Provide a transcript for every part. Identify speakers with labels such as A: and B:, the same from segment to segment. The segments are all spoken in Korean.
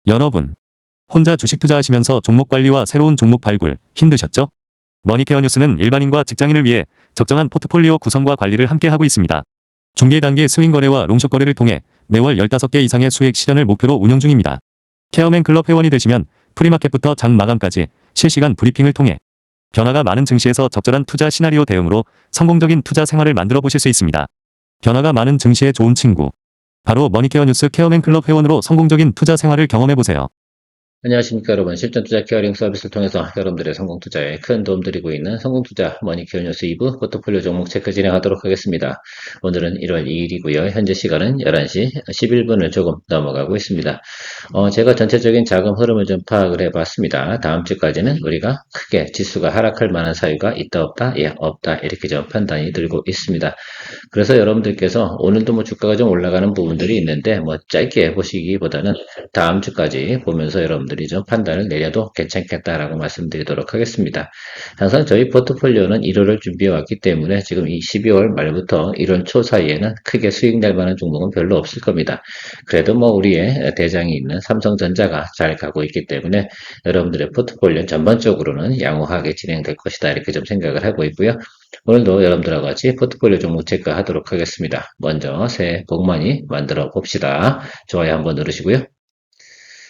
A: 여러분, 혼자 주식 투자하시면서 종목 관리와 새로운 종목 발굴 힘드셨죠? 머니케어 뉴스는 일반인과 직장인을 위해 적정한 포트폴리오 구성과 관리를 함께 하고 있습니다. 중개 단계 스윙 거래와 롱숏 거래를 통해 매월 15개 이상의 수익 실현을 목표로 운영 중입니다. 케어맨 클럽 회원이 되시면 프리마켓부터 장 마감까지 실시간 브리핑을 통해 변화가 많은 증시에서 적절한 투자 시나리오 대응으로 성공적인 투자 생활을 만들어 보실 수 있습니다. 변화가 많은 증시의 좋은 친구, 바로 머니케어 뉴스 케어맨 클럽 회원으로 성공적인 투자 생활을 경험해 보세요.
B: 안녕하십니까 여러분. 실전 투자 케어링 서비스를 통해서 여러분들의 성공 투자에 큰 도움 드리고 있는 성공 투자 머니케어 뉴스 2부 포트폴리오 종목 체크 진행하도록 하겠습니다. 오늘은 1월 2일이고요. 현재 시간은 11시 11분을 조금 넘어가고 있습니다. 제가 전체적인 자금 흐름을 좀 파악을 해봤습니다. 다음 주까지는 우리가 크게 지수가 하락할 만한 사유가 있다 없다? 예, 없다. 이렇게 좀 판단이 들고 있습니다. 그래서 여러분들께서 오늘도 뭐 주가가 좀 올라가는 부분들이 있는데 뭐 짧게 보시기보다는 다음 주까지 보면서 여러분들이 좀 판단을 내려도 괜찮겠다라고 말씀드리도록 하겠습니다. 항상 저희 포트폴리오는 1월을 준비해 왔기 때문에 지금 이 12월 말부터 1월 초 사이에는 크게 수익 날 만한 종목은 별로 없을 겁니다. 그래도 뭐 우리의 대장이 있는 삼성전자가 잘 가고 있기 때문에 여러분들의 포트폴리오 전반적으로는 양호하게 진행될 것이다 이렇게 좀 생각을 하고 있고요. 오늘도 여러분들과 같이 포트폴리오 종목 체크하도록 하겠습니다. 먼저 새해 복 많이 만들어 봅시다. 좋아요 한번 누르시고요.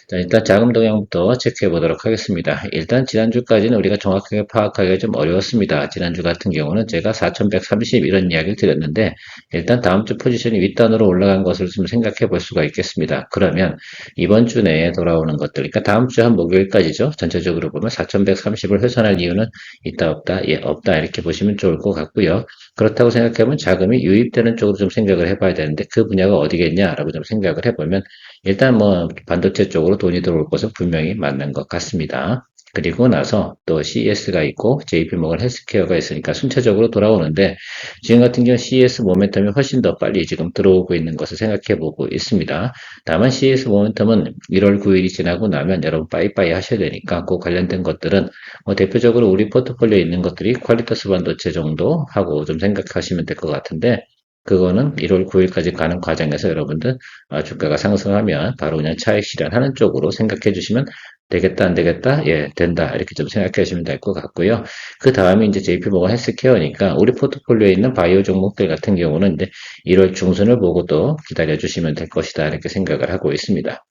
B: 자, 일단 자금 동향부터 체크해 보도록 하겠습니다. 일단 지난주까지는 우리가 정확하게 파악하기가 좀 어려웠습니다. 지난주 같은 경우는 제가 4130 이런 이야기를 드렸는데 일단 다음 주 포지션이 윗단으로 올라간 것을 좀 생각해 볼 수가 있겠습니다. 그러면 이번 주 내에 돌아오는 것들, 그러니까 다음 주 한 목요일까지죠. 전체적으로 보면 4130을 훼손할 이유는 있다 없다, 예, 없다 이렇게 보시면 좋을 것 같고요. 그렇다고 생각하면 자금이 유입되는 쪽으로 좀 생각을 해봐야 되는데 그 분야가 어디겠냐라고 좀 생각을 해보면 일단 뭐 반도체 쪽으로 돈이 들어올 것은 분명히 맞는 것 같습니다. 그리고 나서 또 CES가 있고 JP모건 헬스케어가 있으니까 순차적으로 돌아오는데 지금 같은 경우 CES 모멘텀이 훨씬 더 빨리 지금 들어오고 있는 것을 생각해 보고 있습니다. 다만 CES 모멘텀은 1월 9일이 지나고 나면 여러분 빠이빠이 하셔야 되니까 그 관련된 것들은 뭐 대표적으로 우리 포트폴리오에 있는 것들이 퀄리터스 반도체 정도 하고 좀 생각하시면 될 것 같은데 그거는 1월 9일까지 가는 과정에서 여러분들 주가가 상승하면 바로 그냥 차익 실현하는 쪽으로 생각해 주시면 되겠다, 안 되겠다? 예, 된다. 이렇게 좀 생각해 주시면 될 것 같고요. 그 다음에 이제 JP모건 헬스케어니까 우리 포트폴리오에 있는 바이오 종목들 같은 경우는 이제 1월 중순을 보고 또 기다려 주시면 될 것이다. 이렇게 생각을 하고 있습니다.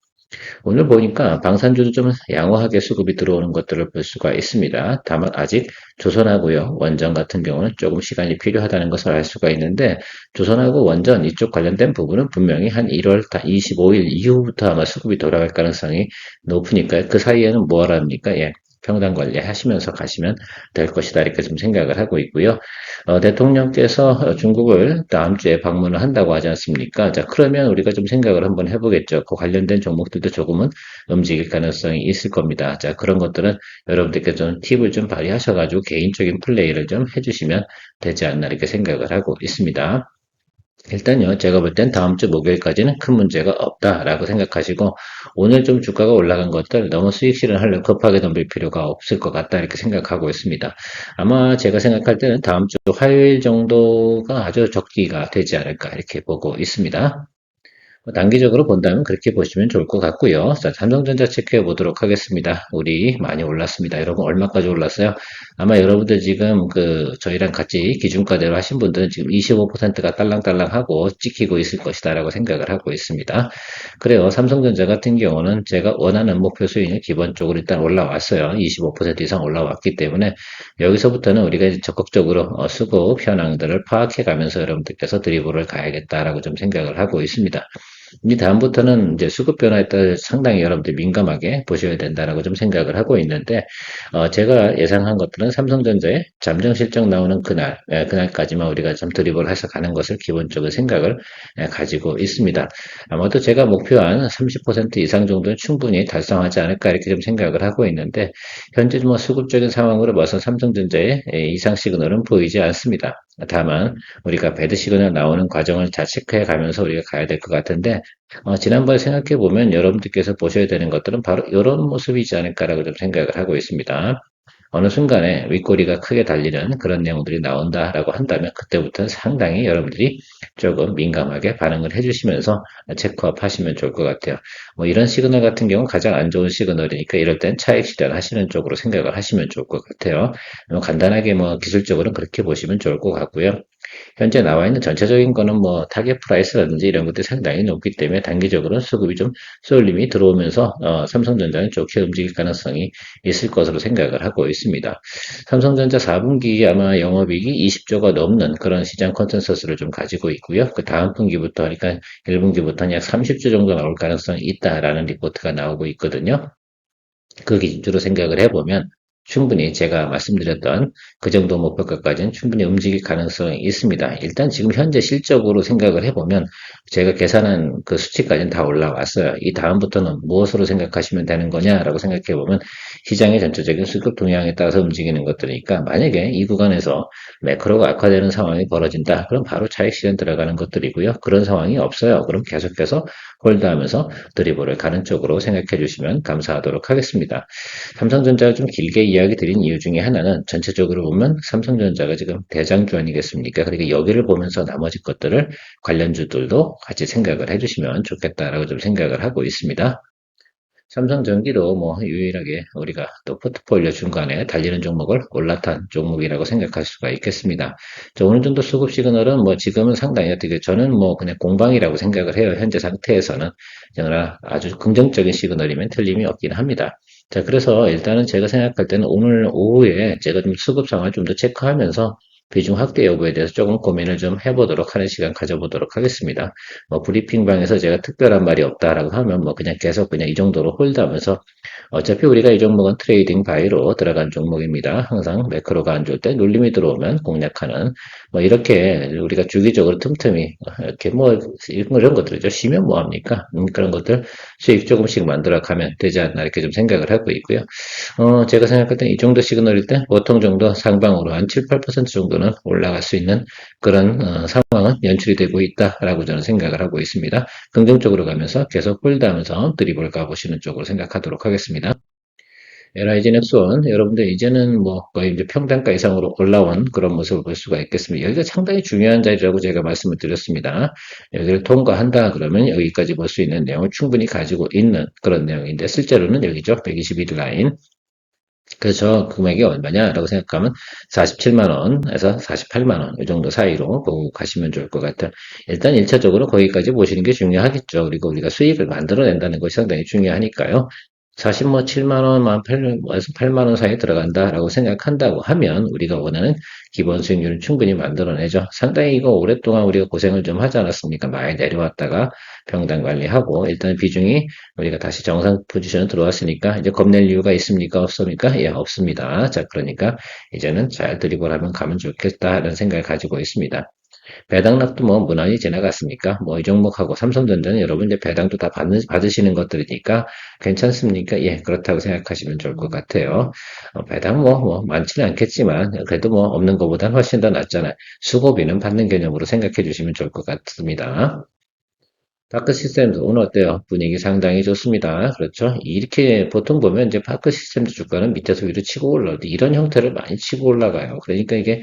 B: 오늘 보니까 방산주도 좀 양호하게 수급이 들어오는 것들을 볼 수가 있습니다. 다만 아직 조선하고요, 원전 같은 경우는 조금 시간이 필요하다는 것을 알 수가 있는데 조선하고 원전 이쪽 관련된 부분은 분명히 한 1월 25일 이후부터 아마 수급이 돌아갈 가능성이 높으니까 그 사이에는 뭐 하랍니까? 예. 평단 관리하시면서 가시면 될 것이다 이렇게 좀 생각을 하고 있고요. 대통령께서 중국을 다음 주에 방문을 한다고 하지 않습니까? 자, 그러면 우리가 좀 생각을 한번 해보겠죠. 그 관련된 종목들도 조금은 움직일 가능성이 있을 겁니다. 자, 그런 것들은 여러분들께 좀 팁을 좀 발휘하셔가지고 개인적인 플레이를 좀 해주시면 되지 않나 이렇게 생각을 하고 있습니다. 일단요, 제가 볼 땐 다음 주 목요일까지는 큰 문제가 없다라고 생각하시고, 오늘 좀 주가가 올라간 것들 너무 수익 실현하려고 급하게 덤빌 필요가 없을 것 같다 이렇게 생각하고 있습니다. 아마 제가 생각할 때는 다음 주 화요일 정도가 아주 적기가 되지 않을까 이렇게 보고 있습니다. 단기적으로 본다면 그렇게 보시면 좋을 것 같고요. 자, 삼성전자 체크해 보도록 하겠습니다. 우리 많이 올랐습니다. 여러분 얼마까지 올랐어요? 아마 여러분들 지금 저희랑 같이 기준가대로 하신 분들은 지금 25%가 딸랑딸랑하고 찍히고 있을 것이다라고 생각을 하고 있습니다. 그래요. 삼성전자 같은 경우는 제가 원하는 목표 수익이 기본적으로 일단 올라왔어요. 25% 이상 올라왔기 때문에 여기서부터는 우리가 이제 적극적으로 수급 현황들을 파악해 가면서 여러분들께서 드리블을 가야겠다라고 좀 생각을 하고 있습니다. 이 다음부터는 이제 수급 변화에 따라 상당히 여러분들 민감하게 보셔야 된다라고 좀 생각을 하고 있는데, 제가 예상한 것들은 삼성전자의 잠정 실적 나오는 그날까지만 우리가 좀 드립을 해서 가는 것을 기본적으로 생각을 가지고 있습니다. 아마도 제가 목표한 30% 이상 정도는 충분히 달성하지 않을까 이렇게 좀 생각을 하고 있는데, 현재 뭐 수급적인 상황으로 봐서 삼성전자의 이상 시그널은 보이지 않습니다. 다만 우리가 배드 시그널 나오는 과정을 잘 체크해 가면서 우리가 가야 될 것 같은데 지난번에 생각해 보면 여러분들께서 보셔야 되는 것들은 바로 이런 모습이지 않을까라고 좀 생각을 하고 있습니다. 어느 순간에 윗꼬리가 크게 달리는 그런 내용들이 나온다라고 한다면 그때부터는 상당히 여러분들이 조금 민감하게 반응을 해주시면서 체크업 하시면 좋을 것 같아요. 뭐 이런 시그널 같은 경우는 가장 안 좋은 시그널이니까 이럴 땐 차익 실현하시는 쪽으로 생각을 하시면 좋을 것 같아요. 간단하게 뭐 기술적으로는 그렇게 보시면 좋을 것 같고요. 현재 나와 있는 전체적인 거는 뭐 타겟 프라이스라든지 이런 것들이 상당히 높기 때문에 단기적으로는 수급이 좀 쏠림이 들어오면서 삼성전자는 좋게 움직일 가능성이 있을 것으로 생각을 하고 있습니다. 삼성전자 4분기 아마 영업이익이 20조가 넘는 그런 시장 컨센서스를 좀 가지고 있고요. 그 다음 분기부터 그러니까 1분기부터는 약 30조 정도 나올 가능성이 있다라는 리포트가 나오고 있거든요. 그 기준으로 생각을 해보면 충분히 제가 말씀드렸던 그 정도 목표가까지는 충분히 움직일 가능성이 있습니다. 일단 지금 현재 실적으로 생각을 해보면 제가 계산한 그 수치까지는 다 올라왔어요. 이 다음부터는 무엇으로 생각하시면 되는 거냐라고 생각해보면 시장의 전체적인 수급 동향에 따라서 움직이는 것들이니까 만약에 이 구간에서 매크로가 악화되는 상황이 벌어진다. 그럼 바로 차익 실현 들어가는 것들이고요. 그런 상황이 없어요. 그럼 계속해서 홀드하면서 드리블을 가는 쪽으로 생각해 주시면 감사하도록 하겠습니다. 삼성전자가 좀 길게 이야기 드린 이유 중에 하나는 전체적으로 보면 삼성전자가 지금 대장주 아니겠습니까? 그러니까 여기를 보면서 나머지 것들을 관련주들도 같이 생각을 해주시면 좋겠다라고 좀 생각을 하고 있습니다. 삼성전기도 뭐 유일하게 우리가 또 포트폴리오 중간에 달리는 종목을 올라탄 종목이라고 생각할 수가 있겠습니다. 어느 정도 수급 시그널은 뭐 지금은 상당히 어떻게 저는 뭐 그냥 공방이라고 생각을 해요. 현재 상태에서는 그러나 아주 긍정적인 시그널이면 틀림이 없긴 합니다. 자, 그래서 일단은 제가 생각할 때는 오늘 오후에 제가 좀 수급 상황을 좀 더 체크하면서 비중 확대 여부에 대해서 조금 고민을 좀 해보도록 하는 시간 가져보도록 하겠습니다. 뭐 브리핑방에서 제가 특별한 말이 없다라고 하면 뭐 그냥 계속 그냥 이 정도로 홀드하면서 어차피 우리가 이 종목은 트레이딩 바이로 들어간 종목입니다. 항상 매크로가 안 좋을 때 눌림이 들어오면 공략하는 뭐 이렇게 우리가 주기적으로 틈틈이 이렇게 뭐 이런 것들이죠. 쉬면 뭐 합니까? 그런 것들 수익 조금씩 만들어 가면 되지 않나 이렇게 좀 생각을 하고 있고요. 제가 생각할 때 이 정도 시그널일 때 보통 정도 상방으로 한 7, 8% 정도는 올라갈 수 있는 그런 상황은 연출이 되고 있다라고 저는 생각을 하고 있습니다. 긍정적으로 가면서 계속 홀드하면서 드리블 가보시는 쪽으로 생각하도록 하겠습니다. LIG 넥스원 여러분들 이제는 뭐 거의 이제 평단가 이상으로 올라온 그런 모습을 볼 수가 있겠습니다. 여기가 상당히 중요한 자리라고 제가 말씀을 드렸습니다. 여기를 통과한다 그러면 여기까지 볼 수 있는 내용을 충분히 가지고 있는 그런 내용인데 실제로는 여기죠. 121 라인. 그래서 금액이 얼마냐라고 생각하면 47만 원에서 48만 원 이 정도 사이로 보고 가시면 좋을 것 같아요. 일단 1차적으로 거기까지 보시는 게 중요하겠죠. 그리고 우리가 수익을 만들어낸다는 것이 상당히 중요하니까요. 사실 뭐 7만 원, 8만 원 사이에 들어간다라고 생각한다고 하면 우리가 원하는 기본 수익률을 충분히 만들어내죠. 상당히 이거 오랫동안 우리가 고생을 좀 하지 않았습니까? 많이 내려왔다가 평단 관리하고 일단 비중이 우리가 다시 정상 포지션에 들어왔으니까 이제 겁낼 이유가 있습니까? 없습니까? 예, 없습니다. 자, 그러니까 이제는 잘 드리블하면 가면 좋겠다라는 생각을 가지고 있습니다. 배당락도 뭐 무난히 지나갔으니까 뭐 이 종목하고 삼성전자는 여러분 이제 배당도 다 받으시는 것들이니까 괜찮습니까? 예, 그렇다고 생각하시면 좋을 것 같아요. 배당 뭐 많지는 않겠지만 그래도 뭐 없는 것보단 훨씬 더 낫잖아요. 수고비는 받는 개념으로 생각해 주시면 좋을 것 같습니다. 파크 시스템도 오늘 어때요? 분위기 상당히 좋습니다. 그렇죠? 이렇게 보통 보면 이제 파크 시스템도 주가는 밑에서 위로 치고 올라오는데 이런 형태를 많이 치고 올라가요. 그러니까 이게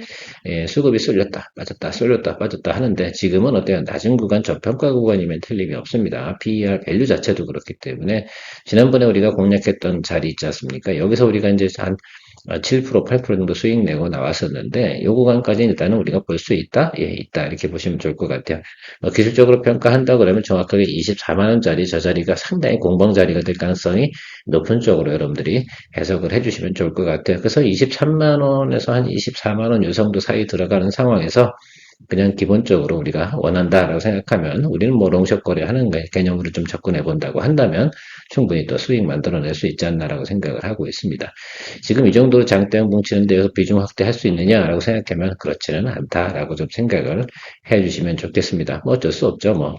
B: 수급이 쏠렸다, 빠졌다, 쏠렸다, 빠졌다 하는데 지금은 어때요? 낮은 구간, 저평가 구간이면 틀림이 없습니다. PER 밸류 자체도 그렇기 때문에 지난번에 우리가 공략했던 자리 있지 않습니까? 여기서 우리가 이제 한 7%, 8% 정도 수익 내고 나왔었는데, 요 구간까지 일단은 우리가 볼 수 있다? 예, 있다. 이렇게 보시면 좋을 것 같아요. 기술적으로 평가한다 그러면 정확하게 24만원짜리 저 자리가 상당히 공방 자리가 될 가능성이 높은 쪽으로 여러분들이 해석을 해주시면 좋을 것 같아요. 그래서 23만원에서 한 24만원 요 정도 사이 들어가는 상황에서 그냥 기본적으로 우리가 원한다라고 생각하면 우리는 뭐 롱숏 거래하는 개념으로 좀 접근해 본다고 한다면 충분히 또 수익 만들어낼 수 있지 않나라고 생각을 하고 있습니다. 지금 이 정도로 장대형 뭉치는 데서 비중 확대할 수 있느냐라고 생각하면 그렇지는 않다라고 좀 생각을 해 주시면 좋겠습니다. 뭐 어쩔 수 없죠. 뭐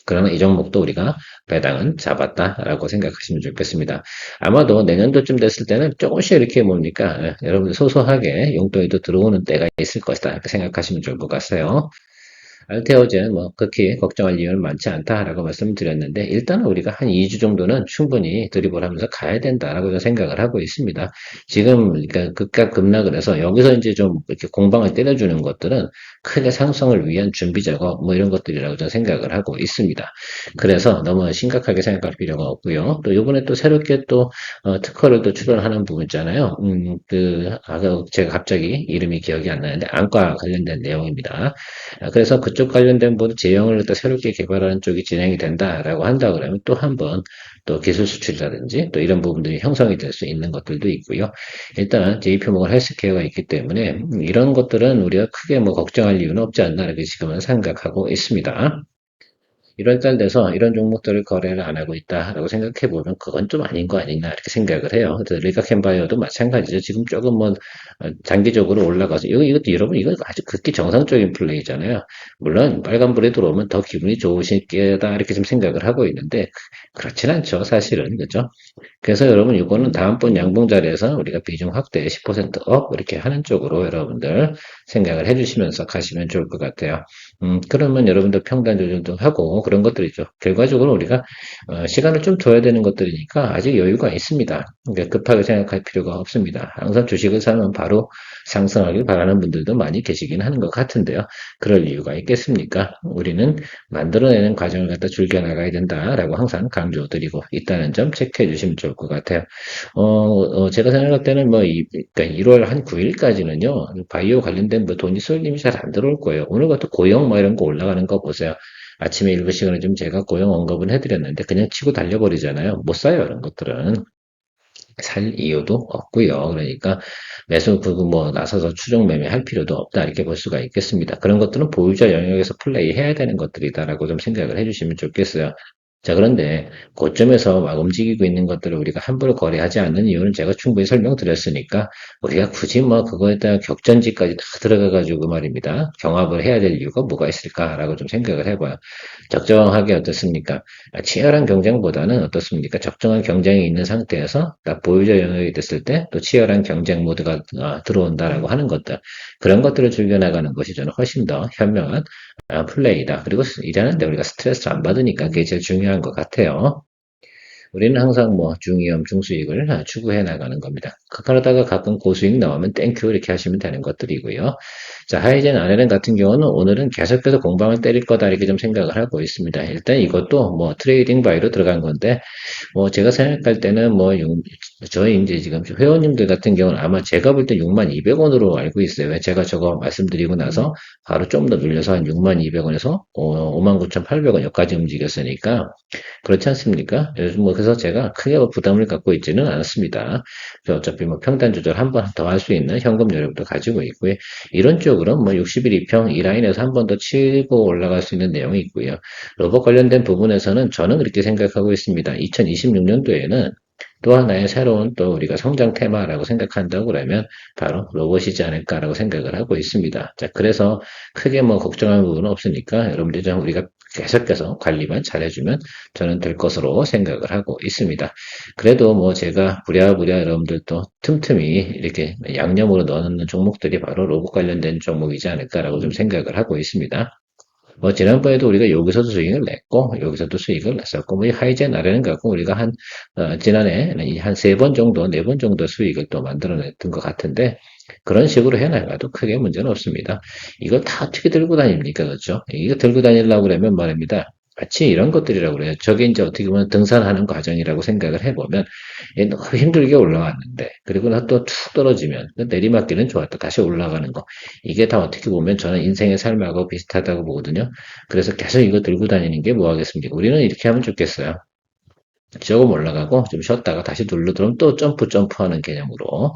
B: 그러나 이 종목도 우리가 배당은 잡았다라고 생각하시면 좋겠습니다. 아마도 내년도쯤 됐을 때는 조금씩 이렇게 뭡니까? 여러분 소소하게 용돈이 또 들어오는 때가 있을 것이다. 이렇게 생각하시면 좋을 것 같아요. 알테오젠 뭐 극히 걱정할 이유는 많지 않다라고 말씀드렸는데 일단은 우리가 한 2주 정도는 충분히 드리블 하면서 가야 된다라고 저는 생각을 하고 있습니다. 지금 그러니까 급락 급락을 해서 여기서 이제 좀 이렇게 공방을 때려주는 것들은 크게 상승을 위한 준비 작업 뭐 이런 것들이라고 저는 생각을 하고 있습니다. 그래서 너무 심각하게 생각할 필요가 없고요. 또 요번에 또 새롭게 또 특허를 또 출원하는 부분 있잖아요. 아까 제가 갑자기 이름이 기억이 안 나는데 안과 관련된 내용입니다. 그래서 그쪽 관련된 뭐 제형을 또 새롭게 개발하는 쪽이 진행이 된다라고 한다 그러면 또 한 번 또 기술 수출이라든지 또 이런 부분들이 형성이 될 수 있는 것들도 있고요. 일단 JP모건 헬스케어가 있기 때문에 이런 것들은 우리가 크게 뭐 걱정할 이유는 없지 않나 이렇게 지금은 생각하고 있습니다. 1월달 돼서 이런 종목들을 거래를 안 하고 있다라고 생각해 보면 그건 좀 아닌 거 아니냐 이렇게 생각을 해요. 그래서 리가캔바이오도 마찬가지죠. 지금 조금 뭐 단기적으로 올라가서 이것도 여러분 이거 아주 극히 정상적인 플레이잖아요. 물론 빨간불이 들어오면 더 기분이 좋으실 게다 이렇게 좀 생각을 하고 있는데 그렇진 않죠. 사실은 그죠? 그래서 여러분 이거는 다음번 양봉 자리에서 우리가 비중 확대 10%업 이렇게 하는 쪽으로 여러분들 생각을 해주시면서 가시면 좋을 것 같아요. 그러면 여러분들 평단 조절도 하고 그런 것들이죠. 결과적으로 우리가 시간을 좀 둬야 되는 것들이니까 아직 여유가 있습니다. 그러니까 급하게 생각할 필요가 없습니다. 항상 주식을 사면 바로 상승하길 바라는 분들도 많이 계시긴 하는 것 같은데요. 그럴 이유가 있겠습니까? 우리는 만들어내는 과정을 갖다 즐겨나가야 된다라고 항상 강조드리고 있다는 점 체크해 주시면 좋을 것 같아요. 제가 생각할 때는 뭐, 그러니까 1월 한 9일까지는요, 바이오 관련된 뭐 돈이 쏠림이 잘 안 들어올 거예요. 오늘 같은 고용 뭐 이런 거 올라가는 거 보세요. 아침에 일부 시간에 좀 제가 고용 언급은 해드렸는데, 그냥 치고 달려버리잖아요. 못 사요, 이런 것들은. 살 이유도 없고요. 그러니까 매수 부분 뭐 나서서 추종 매매할 필요도 없다 이렇게 볼 수가 있겠습니다. 그런 것들은 보유자 영역에서 플레이해야 되는 것들이다라고 좀 생각을 해주시면 좋겠어요. 자, 그런데 고점에서 막 움직이고 있는 것들을 우리가 함부로 거래하지 않는 이유는 제가 충분히 설명드렸으니까 우리가 굳이 뭐 그거에다가 격전지까지 다 들어가가지고 말입니다. 경합을 해야 될 이유가 뭐가 있을까라고 좀 생각을 해봐요. 적정하게 어떻습니까? 치열한 경쟁보다는 어떻습니까? 적정한 경쟁이 있는 상태에서 딱 보유자 영역이 됐을 때 또 치열한 경쟁 모드가 들어온다라고 하는 것들 그런 것들을 즐겨나가는 것이 저는 훨씬 더 현명한 플레이다. 그리고 일하는데 우리가 스트레스를 안 받으니까 그게 제일 중요한 것 같아요. 우리는 항상 뭐 중위험, 중수익을 추구해 나가는 겁니다. 그러다가 가끔 고수익 나오면 땡큐 이렇게 하시면 되는 것들이고요. 자, 하이젠 아레렌 같은 경우는 오늘은 계속해서 공방을 때릴 거다 이렇게 좀 생각을 하고 있습니다. 일단 이것도 뭐 트레이딩 바이로 들어간 건데 뭐 제가 생각할 때는 뭐 저희 이제 지금 회원님들 같은 경우는 아마 제가 볼 때 62,200원으로 알고 있어요. 왜 제가 저거 말씀드리고 나서 바로 좀 더 늘려서 한 62,200원에서 59,800원 여기까지 움직였으니까 그렇지 않습니까? 요즘 뭐 그래서 제가 크게 뭐 부담을 갖고 있지는 않았습니다. 그래서 어차피 뭐 평단 조절 한 번 더 할 수 있는 현금 여력도 가지고 있고요. 이런 쪽으로 뭐 60일 이평 이 라인에서 한 번 더 치고 올라갈 수 있는 내용이 있고요. 로봇 관련된 부분에서는 저는 그렇게 생각하고 있습니다. 2026년도에는 또 하나의 새로운 또 우리가 성장 테마라고 생각한다고 그러면 바로 로봇이지 않을까라고 생각을 하고 있습니다. 자, 그래서 크게 뭐 걱정할 부분은 없으니까 여러분들이 좀 우리가 계속해서 관리만 잘해주면 저는 될 것으로 생각을 하고 있습니다. 그래도 뭐 제가 부랴부랴 여러분들도 틈틈이 이렇게 양념으로 넣어놓는 종목들이 바로 로봇 관련된 종목이지 않을까라고 좀 생각을 하고 있습니다. 뭐 지난번에도 우리가 여기서도 수익을 냈고 여기서도 수익을 냈었고 뭐 이 하이젠 아래는 갖고 우리가 한 지난해 한 세 번 정도 네 번 정도 수익을 또 만들어냈던 것 같은데 그런 식으로 해나가도 크게 문제는 없습니다. 이걸 다 어떻게 들고 다닙니까 그렇죠? 이거 들고 다니려고 그러면 말입니다. 마치 이런 것들이라고 그래요. 저게 이제 어떻게 보면 등산하는 과정이라고 생각을 해보면 너무 힘들게 올라왔는데 그리고 나 또 툭 떨어지면 내리막길은 좋았다 다시 올라가는 거 이게 다 어떻게 보면 저는 인생의 삶하고 비슷하다고 보거든요. 그래서 계속 이거 들고 다니는 게 뭐 하겠습니까? 우리는 이렇게 하면 좋겠어요. 조금 올라가고 좀 쉬었다가 다시 눌러 들어오면 또 점프하는 개념으로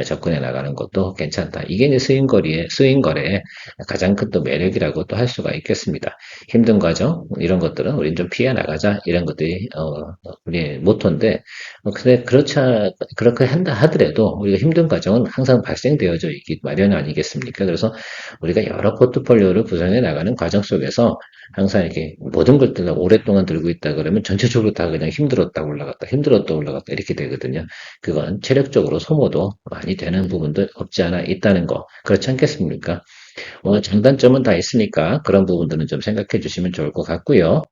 B: 접근해 나가는 것도 괜찮다. 이게 이제 스윙거래의 가장 큰 또 매력이라고 또 할 수가 있겠습니다. 힘든 과정 이런 것들은 우린 좀 피해 나가자 이런 것들이 우리 모토인데 근데 그렇게 한다 하더라도 우리가 힘든 과정은 항상 발생되어져 있기 마련 아니겠습니까? 그래서 우리가 여러 포트폴리오를 구성해 나가는 과정 속에서 항상 이렇게 모든 것들을 오랫동안 들고 있다 그러면 전체적으로 다 그냥 힘들었다 올라갔다 이렇게 되거든요. 그건 체력적으로 소모도 많이 되는 부분도 없지 않아 있다는 거. 그렇지 않겠습니까? 장단점은 다 있으니까 그런 부분들은 좀 생각해 주시면 좋을 것 같고요.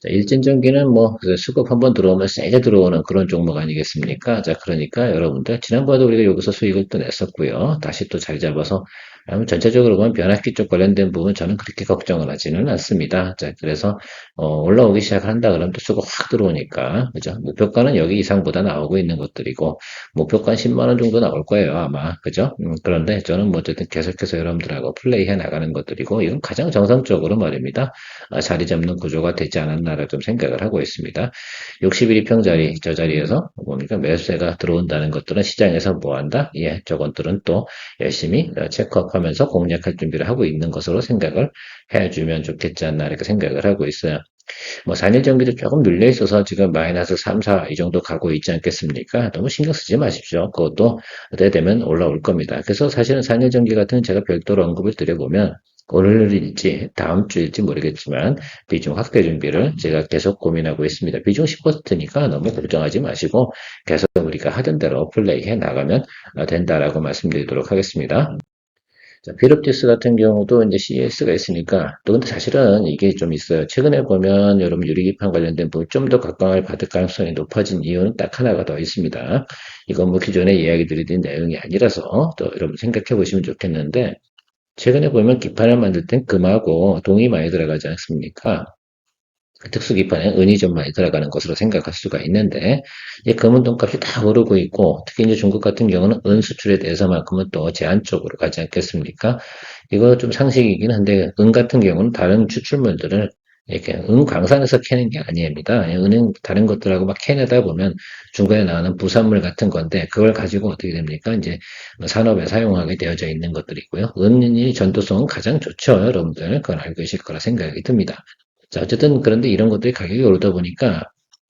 B: 자, 일진전기는 그 수급 한번 들어오면 세게 들어오는 그런 종목 아니겠습니까? 자, 그러니까 여러분들, 지난번에도 우리가 여기서 수익을 또 냈었고요. 다시 또 자리 잡아서, 전체적으로 보면 변압기 쪽 관련된 부분 저는 그렇게 걱정을 하지는 않습니다. 자, 그래서, 올라오기 시작한다 그러면 또 수급 확 들어오니까, 그죠? 목표가는 여기 이상보다 나오고 있는 것들이고, 목표가는 10만 원 정도 나올 거예요, 아마. 그죠? 그런데 저는 뭐 어쨌든 계속해서 여러분들하고 플레이 해 나가는 것들이고, 이건 가장 정상적으로 말입니다. 자리 잡는 구조가 되지 않았나라 좀 생각을 하고 있습니다. 61이평 자리, 저 자리에서 뭡니까? 매수세가 들어온다는 것들은 시장에서 뭐 한다? 예, 저것들은 또 열심히 체크업하면서 공략할 준비를 하고 있는 것으로 생각을 해주면 좋겠지 않나 이렇게 생각을 하고 있어요. 4일 정기도 조금 눌려 있어서 지금 마이너스 3, 4 이 정도 가고 있지 않겠습니까? 너무 신경 쓰지 마십시오. 그것도 그때 되면 올라올 겁니다. 그래서 사실은 4일 정기 같은 제가 별도로 언급을 드려보면 오늘일지 다음 주일지 모르겠지만 비중 확대 준비를 제가 계속 고민하고 있습니다. 비중 10%니까 너무 걱정하지 마시고 계속 우리가 하던 대로 플레이해 나가면 된다라고 말씀드리도록 하겠습니다. 자, 필업티스 같은 경우도 이제 CES가 있으니까, 또 근데 사실은 이게 좀 있어요. 최근에 보면 여러분 유리기판 관련된 부분 좀 더 각광을 받을 가능성이 높아진 이유는 딱 하나가 더 있습니다. 이건 뭐 기존에 이야기 드리던 내용이 아니라서 또 여러분 생각해 보시면 좋겠는데, 최근에 보면 기판을 만들 땐 금하고 동이 많이 들어가지 않습니까? 특수 기판에 은이 좀 많이 들어가는 것으로 생각할 수가 있는데, 이 금은 돈값이 다 오르고 있고, 특히 이제 중국 같은 경우는 은 수출에 대해서만큼은 또 제한적으로 가지 않겠습니까? 이거 좀 상식이긴 한데, 은 같은 경우는 다른 추출물들을 이렇게 은 광산에서 캐는 게 아닙니다. 은은 다른 것들하고 막 캐내다 보면 중간에 나오는 부산물 같은 건데, 그걸 가지고 어떻게 됩니까? 이제 산업에 사용하게 되어져 있는 것들이고요. 은이 전도성은 가장 좋죠, 여러분들. 그건 알고 계실 거라 생각이 듭니다. 자, 어쨌든 그런데 이런 것들이 가격이 오르다 보니까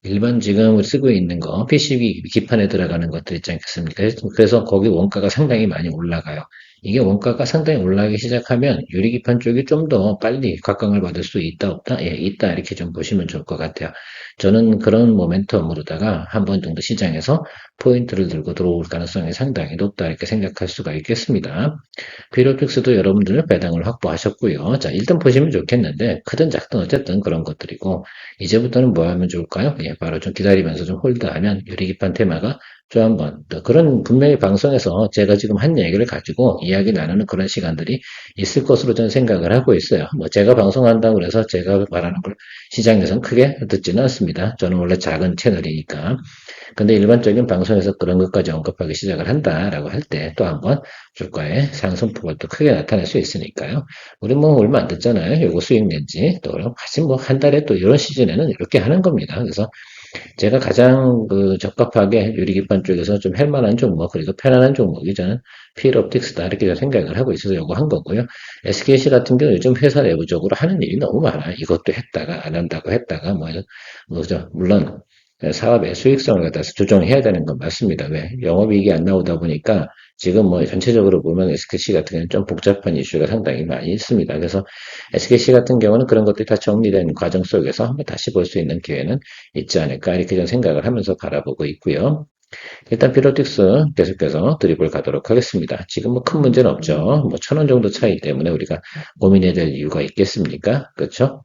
B: 일반 지금 쓰고 있는 거, PCB 기판에 들어가는 것들 있지 않겠습니까? 그래서 거기 원가가 상당히 많이 올라가요. 이게 원가가 상당히 올라가기 시작하면 유리기판 쪽이 좀 더 빨리 각광을 받을 수 있다, 없다? 예, 있다. 이렇게 좀 보시면 좋을 것 같아요. 저는 그런 모멘텀으로다가 한 번 정도 시장에서 포인트를 들고 들어올 가능성이 상당히 높다. 이렇게 생각할 수가 있겠습니다. 필요픽스도 여러분들 배당을 확보하셨고요. 자, 일단 보시면 좋겠는데 크든 작든 어쨌든 그런 것들이고 이제부터는 뭐 하면 좋을까요? 예, 바로 좀 기다리면서 좀 홀드하면 유리기판 테마가 좀 한번 또 그런 분명히 방송에서 제가 지금 한 얘기를 가지고 이야기 나누는 그런 시간들이 있을 것으로 저는 생각을 하고 있어요. 뭐 제가 방송한다고 그래서 제가 말하는 걸 시장에서는 크게 듣지는 않습니다. 저는 원래 작은 채널이니까. 근데 일반적인 방송에서 그런 것까지 언급하기 시작을 한다라고 할 때 또 한번 주가의 상승폭을 또 크게 나타낼 수 있으니까요. 우리 뭐 얼마 안 됐잖아요. 요거 수익 낸지. 또 아직 뭐 한 달에 또 이런 시즌에는 이렇게 하는 겁니다. 그래서 제가 가장 적합하게 유리기판 쪽에서 좀 할 만한 종목, 그리고 편안한 종목이 저는 필옵틱스다 이렇게 생각을 하고 있어서 요거 한 거고요. SKC 같은 경우 요즘 회사 내부적으로 하는 일이 너무 많아요. 이것도 했다가 안 한다고 했다가 뭐죠. 물론 사업의 수익성을 갖다서 조정해야 되는 건 맞습니다. 왜? 영업이익이 안 나오다 보니까 지금 뭐 전체적으로 보면 SKC 같은 경우는 좀 복잡한 이슈가 상당히 많이 있습니다. 그래서 SKC 같은 경우는 그런 것들이 다 정리된 과정 속에서 한번 다시 볼 수 있는 기회는 있지 않을까 이렇게 좀 생각을 하면서 바라보고 있고요. 일단 피로틱스 계속해서 드리블 가도록 하겠습니다. 지금 뭐 큰 문제는 없죠. 뭐 1,000원 정도 차이 때문에 우리가 고민해야 될 이유가 있겠습니까? 그렇죠?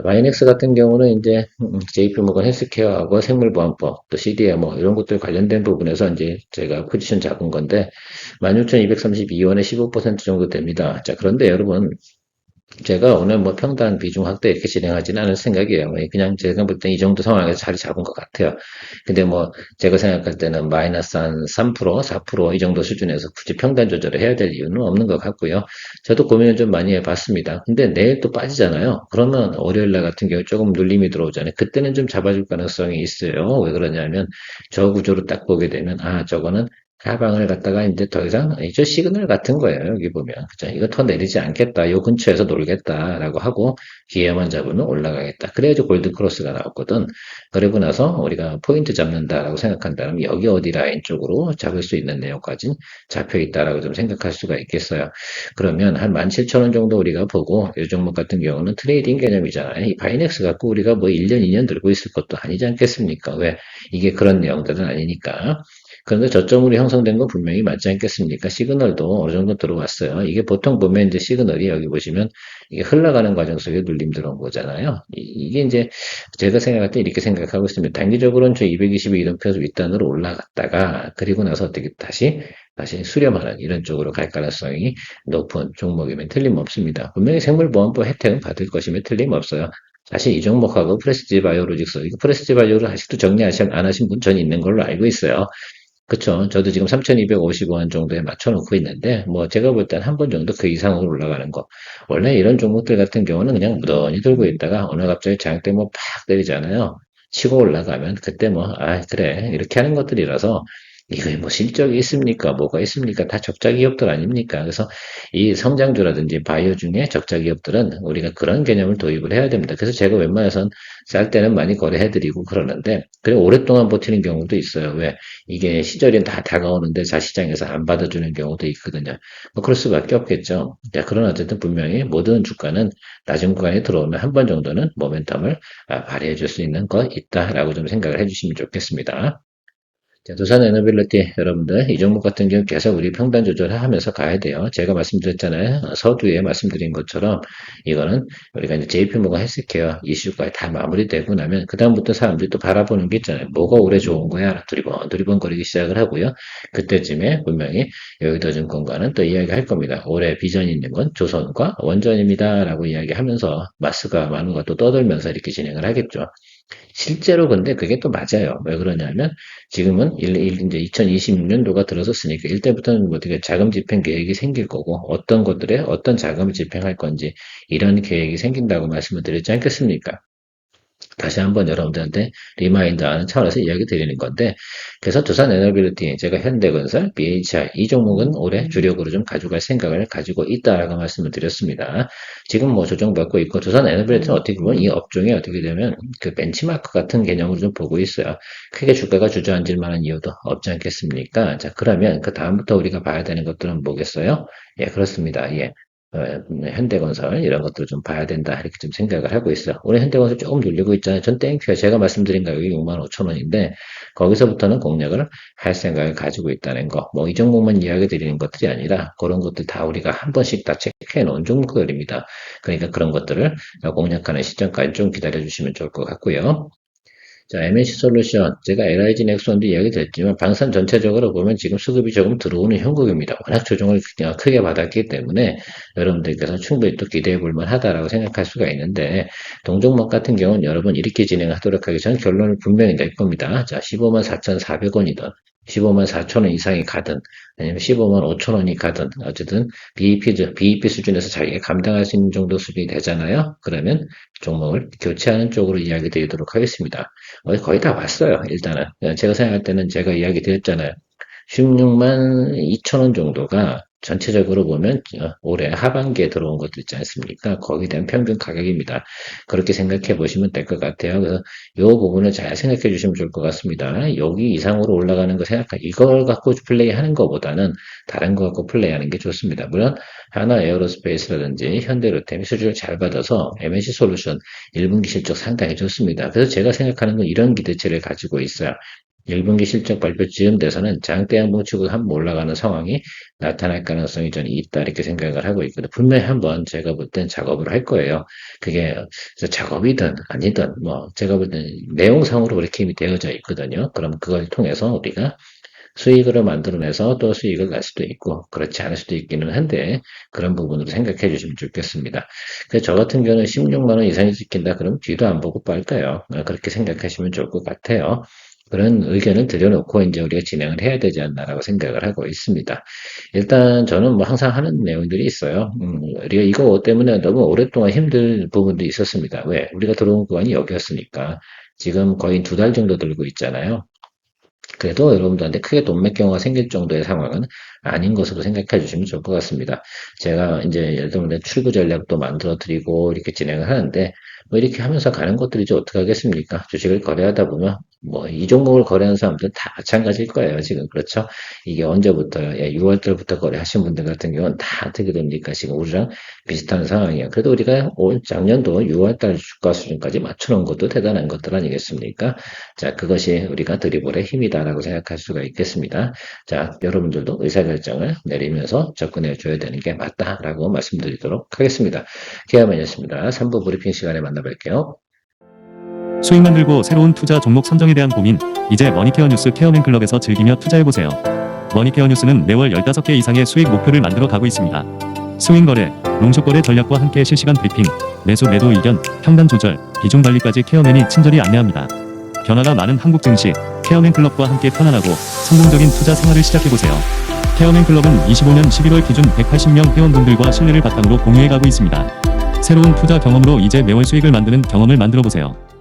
B: 마이넥스 같은 경우는 이제 JP모건 헬스케어하고 생물보안법, 또 CDMO 이런 것들 관련된 부분에서 이제 제가 포지션 잡은 건데 16,232원에 15% 정도 됩니다. 자, 그런데 여러분 제가 오늘 뭐 평단 비중 확대 이렇게 진행하지는 않을 생각이에요. 그냥 제가 볼 때 이 정도 상황에서 자리 잡은 것 같아요. 근데 뭐 제가 생각할 때는 마이너스 한 3%, 4%이 정도 수준에서 굳이 평단 조절을 해야 될 이유는 없는 것 같고요. 저도 고민을 좀 많이 해봤습니다. 근데 내일 또 빠지잖아요. 그러면 월요일 날 같은 경우 조금 눌림이 들어오잖아요. 그때는 좀 잡아줄 가능성이 있어요. 왜 그러냐면 저 구조로 딱 보게 되면 저거는 하방을 갖다가 이제 더 이상 이제 시그널 같은 거예요. 여기 보면 그죠? 이거 더 내리지 않겠다. 요 근처에서 놀겠다라고 하고 기회만 잡으면 올라가겠다. 그래야지 골드 크로스가 나왔거든. 그리고 나서 우리가 포인트 잡는다라고 생각한다면 여기 어디 라인 쪽으로 잡을 수 있는 내용까지 잡혀 있다라고 좀 생각할 수가 있겠어요. 그러면 한 17,000원 정도 우리가 보고 이 종목 같은 경우는 트레이딩 개념이잖아요. 이 바이넥스 갖고 우리가 뭐 1년, 2년 들고 있을 것도 아니지 않겠습니까? 왜? 이게 그런 내용들은 아니니까. 그런데 저점으로 형성된 건 분명히 맞지 않겠습니까? 시그널도 어느 정도 들어왔어요. 이게 보통 보면 이제 시그널이 여기 보시면 이게 흘러가는 과정 속에 눌림 들어온 거잖아요. 이게 이제 제가 생각할 때 이렇게 생각하고 있습니다. 단기적으로는 저 222 이동표에서 윗단으로 올라갔다가 그리고 나서 어떻게 다시 수렴하는 이런 쪽으로 갈 가능성이 높은 종목이면 틀림없습니다. 분명히 생물보험법 혜택은 받을 것이면 틀림없어요. 사실 이 종목하고 프레스티지 바이오로직스, 이거 프레스티지 바이오를 아직도 정리 안 하신 분 전 있는 걸로 알고 있어요. 그쵸. 저도 지금 3,250원 정도에 맞춰놓고 있는데, 뭐, 제가 볼 땐 한 번 정도 그 이상으로 올라가는 거. 원래 이런 종목들 같은 경우는 그냥 무던히 들고 있다가, 어느 갑자기 장대 뭐 팍 때리잖아요. 치고 올라가면, 그때 뭐, 아, 그래. 이렇게 하는 것들이라서, 이거에 뭐 실적이 있습니까? 뭐가 있습니까? 다 적자 기업들 아닙니까? 그래서 이 성장주라든지 바이오 중에 적자 기업들은 우리가 그런 개념을 도입을 해야 됩니다. 그래서 제가 웬만해선 쌀 때는 많이 거래해드리고 그러는데, 그리고 오랫동안 버티는 경우도 있어요. 왜? 이게 시절이 다 다가오는데 자시장에서 안 받아주는 경우도 있거든요. 뭐 그럴 수밖에 없겠죠. 자, 그러나 어쨌든 분명히 모든 주가는 낮은 구간에 들어오면 한 번 정도는 모멘텀을 발휘해 줄 수 있는 거 있다라고 좀 생각을 해주시면 좋겠습니다. 자, 두산 에너빌리티 여러분들 이 종목 같은 경우 계속 우리 평단 조절을 하면서 가야 돼요. 제가 말씀드렸잖아요. 서두에 말씀드린 것처럼 이거는 우리가 이제 JP모건 헬스케어 이슈가 다 마무리되고 나면 그 다음부터 사람들이 또 바라보는 게 있잖아요. 뭐가 올해 좋은 거야? 두리번거리기 시작을 하고요. 그때쯤에 분명히 여의도증권과는 또 이야기할 겁니다. 올해 비전 있는 건 조선과 원전입니다라고 이야기하면서 마스가 많은 것도 떠들면서 이렇게 진행을 하겠죠. 실제로 근데 그게 또 맞아요. 왜 그러냐면 지금은 이제 2026년도가 들어섰으니까 이때부터는 뭐 어떻게 자금 집행 계획이 생길 거고 어떤 것들에 어떤 자금을 집행할 건지 이런 계획이 생긴다고 말씀을 드렸지 않겠습니까? 다시 한번 여러분들한테 리마인드하는 차원에서 이야기 드리는 건데, 그래서 두산 에너빌리티, 제가 현대건설, BHI 이 종목은 올해 주력으로 좀 가져갈 생각을 가지고 있다라고 말씀을 드렸습니다. 지금 뭐 조정받고 있고 두산 에너빌리티는 어떻게 보면 이 업종이 어떻게 되면 그 벤치마크 같은 개념으로 좀 보고 있어요. 크게 주가가 주저앉을 만한 이유도 없지 않겠습니까? 자, 그러면 그 다음부터 우리가 봐야 되는 것들은 뭐겠어요? 예, 그렇습니다. 예. 현대건설 이런 것들을 좀 봐야 된다 이렇게 좀 생각을 하고 있어요. 올해 현대건설 조금 눌리고 있잖아요. 전 땡큐요. 제가 말씀드린 가격이 6만 5천 원인데 거기서부터는 공략을 할 생각을 가지고 있다는 거. 뭐 이 종목만 이야기 드리는 것들이 아니라 그런 것들 다 우리가 한 번씩 다 체크해 놓은 종목들입니다. 그러니까 그런 것들을 공략하는 시점까지 좀 기다려 주시면 좋을 것 같고요. 자, MNC 솔루션. 제가 LIG 넥슨도 이야기 드렸지만, 방산 전체적으로 보면 지금 수급이 조금 들어오는 형국입니다. 워낙 조정을 크게 받았기 때문에, 여러분들께서 충분히 또 기대해 볼 만하다라고 생각할 수가 있는데, 동종목 같은 경우는 여러분 이렇게 진행하도록 하기 전 결론을 분명히 낼 겁니다. 자, 15만 4,400원이든, 15만 4천 원 이상이 가든, 아니면 15만 5천 원이 가든, 어쨌든 BEP 수준에서 자기가 감당할 수 있는 정도 수준이 되잖아요. 그러면 종목을 교체하는 쪽으로 이야기 드리도록 하겠습니다. 거의 다 왔어요, 일단은. 제가 생각할 때는 제가 이야기 드렸잖아요. 16만 2천 원 정도가 전체적으로 보면 올해 하반기에 들어온 것도 있지 않습니까? 거기에 대한 평균 가격입니다. 그렇게 생각해 보시면 될 것 같아요. 그래서 이 부분을 잘 생각해 주시면 좋을 것 같습니다. 여기 이상으로 올라가는 거 이걸 갖고 플레이하는 것보다는 다른 거 갖고 플레이하는 게 좋습니다. 물론 하나 에어로스페이스라든지 현대로템이 수주를 잘 받아서 MNC 솔루션 1분기 실적 상당히 좋습니다. 그래서 제가 생각하는 건 이런 기대치를 가지고 있어요. 1분기 실적 발표쯤 돼서는 장대 한봉 치고 한번 올라가는 상황이 나타날 가능성이 저는 있다 이렇게 생각을 하고 있거든요. 분명히 한번 제가 볼 땐 작업을 할 거예요. 그게 작업이든 아니든 뭐 제가 볼 땐 내용상으로 그렇게 이미 되어져 있거든요. 그럼 그걸 통해서 우리가 수익을 만들어내서 또 수익을 낼 수도 있고 그렇지 않을 수도 있기는 한데 그런 부분으로 생각해 주시면 좋겠습니다. 그래서 저 같은 경우는 16만 원 이상이 지킨다 그러면 뒤도 안 보고 빨까요. 그렇게 생각하시면 좋을 것 같아요. 그런 의견을 드려놓고 이제 우리가 진행을 해야 되지 않나라고 생각을 하고 있습니다. 일단 저는 뭐 항상 하는 내용들이 있어요. 우리가 이거 때문에 너무 오랫동안 힘들 부분도 있었습니다. 왜? 우리가 들어온 구간이 여기였으니까. 지금 거의 2달 정도 들고 있잖아요. 그래도 여러분들한테 크게 돈맥 경우가 생길 정도의 상황은 아닌 것으로 생각해 주시면 좋을 것 같습니다. 제가 이제 여러분들 출구 전략도 만들어 드리고 이렇게 진행을 하는데 뭐 이렇게 하면서 가는 것들이지 어떻게 하겠습니까? 주식을 거래하다 보면 뭐 이 종목을 거래하는 사람들은 다 마찬가지일 거예요. 지금 그렇죠? 이게 언제부터요? 6월 달부터 거래하신 분들 같은 경우는 다 어떻게 됩니까? 지금 우리랑 비슷한 상황이에요. 그래도 우리가 올 작년도 6월 달 주가 수준까지 맞춰놓은 것도 대단한 것들 아니겠습니까? 자, 그것이 우리가 드리블의 힘이다라고 생각할 수가 있겠습니다. 자, 여러분들도 의사결정을 내리면서 접근해 줘야 되는 게 맞다라고 말씀드리도록 하겠습니다. 케어맨이었습니다. 3부 브리핑 시간에 만나뵐게요.
A: 수익 만들고 새로운 투자 종목 선정에 대한 고민, 이제 머니케어 뉴스 케어맨 클럽에서 즐기며 투자해보세요. 머니케어 뉴스는 매월 15개 이상의 수익 목표를 만들어 가고 있습니다. 스윙 거래, 롱숏 거래 전략과 함께 실시간 브리핑, 매수 매도 의견, 평단 조절, 비중 관리까지 케어맨이 친절히 안내합니다. 변화가 많은 한국 증시, 케어맨 클럽과 함께 편안하고 성공적인 투자 생활을 시작해보세요. 케어맨 클럽은 25년 11월 기준 180명 회원분들과 신뢰를 바탕으로 공유해가고 있습니다. 새로운 투자 경험으로 이제 매월 수익을 만드는 경험을 만들어보세요.